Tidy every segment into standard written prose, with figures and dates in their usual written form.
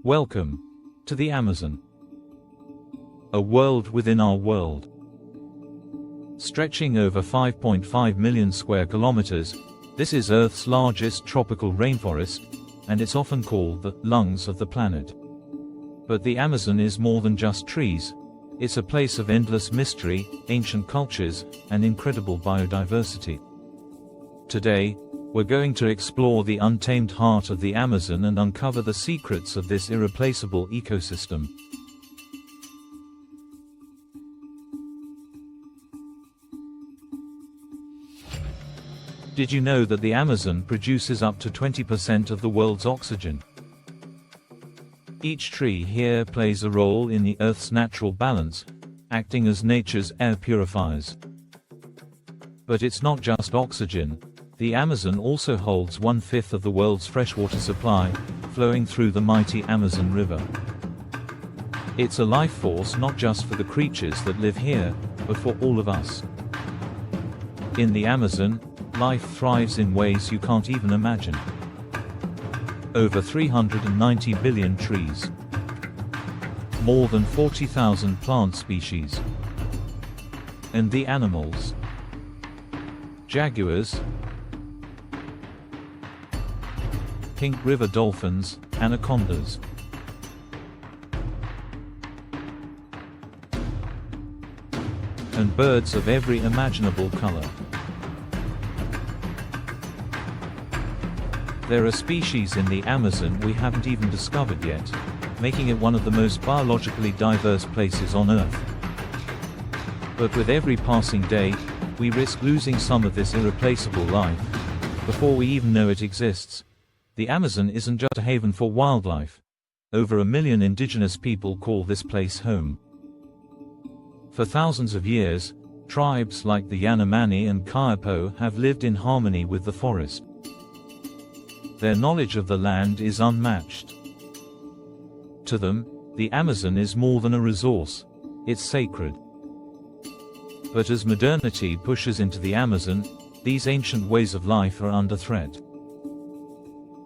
Welcome to the Amazon, a world within our world. Stretching over 5.5 million square kilometers, this is Earth's largest tropical rainforest, and it's often called the lungs of the planet. But the Amazon is more than just trees. It's a place of endless mystery, ancient cultures, and incredible biodiversity. Today, we're going to explore the untamed heart of the Amazon and uncover the secrets of this irreplaceable ecosystem. Did you know that the Amazon produces up to 20% of the world's oxygen? Each tree here plays a role in the Earth's natural balance, acting as nature's air purifiers. But it's not just oxygen. The Amazon also holds 1/5 of the world's freshwater supply, flowing through the mighty Amazon River. It's a life force not just for the creatures that live here, but for all of us. In the Amazon, life thrives in ways you can't even imagine. Over 390 billion trees. More than 40,000 plant species. And the animals. Jaguars, pink river dolphins, anacondas. And birds of every imaginable color. There are species in the Amazon we haven't even discovered yet, making it one of the most biologically diverse places on Earth. But with every passing day, we risk losing some of this irreplaceable life before we even know it exists. The Amazon isn't just a haven for wildlife. Over 1 million indigenous people call this place home. For thousands of years, tribes like the Yanomami and Kayapo have lived in harmony with the forest. Their knowledge of the land is unmatched. To them, the Amazon is more than a resource, it's sacred. But as modernity pushes into the Amazon, these ancient ways of life are under threat.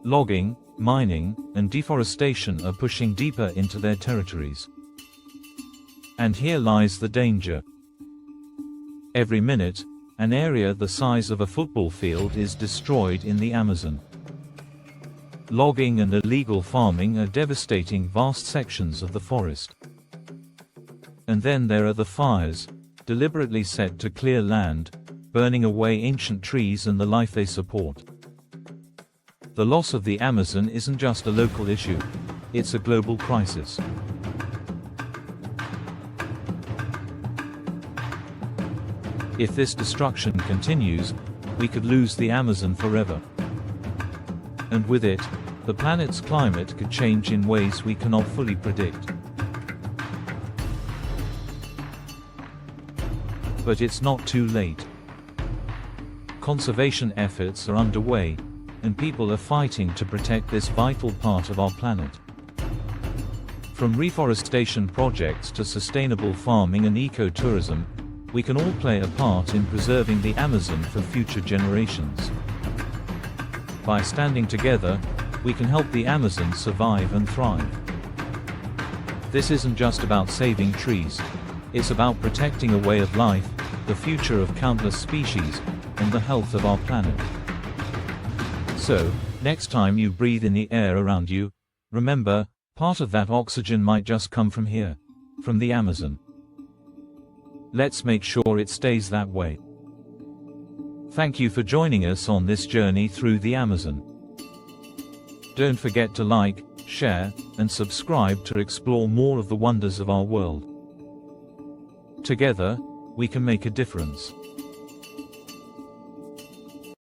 Logging, mining, and deforestation are pushing deeper into their territories. And here lies the danger. Every minute, an area the size of a football field is destroyed in the Amazon. Logging and illegal farming are devastating vast sections of the forest. And then there are the fires, deliberately set to clear land, burning away ancient trees and the life they support. The loss of the Amazon isn't just a local issue, it's a global crisis. If this destruction continues, we could lose the Amazon forever. And with it, the planet's climate could change in ways we cannot fully predict. But it's not too late. Conservation efforts are underway, and people are fighting to protect this vital part of our planet. From reforestation projects to sustainable farming and ecotourism, we can all play a part in preserving the Amazon for future generations. By standing together, we can help the Amazon survive and thrive. This isn't just about saving trees, it's about protecting a way of life, the future of countless species, and the health of our planet. So, next time you breathe in the air around you, remember, part of that oxygen might just come from here, from the Amazon. Let's make sure it stays that way. Thank you for joining us on this journey through the Amazon. Don't forget to like, share, and subscribe to explore more of the wonders of our world. Together, we can make a difference.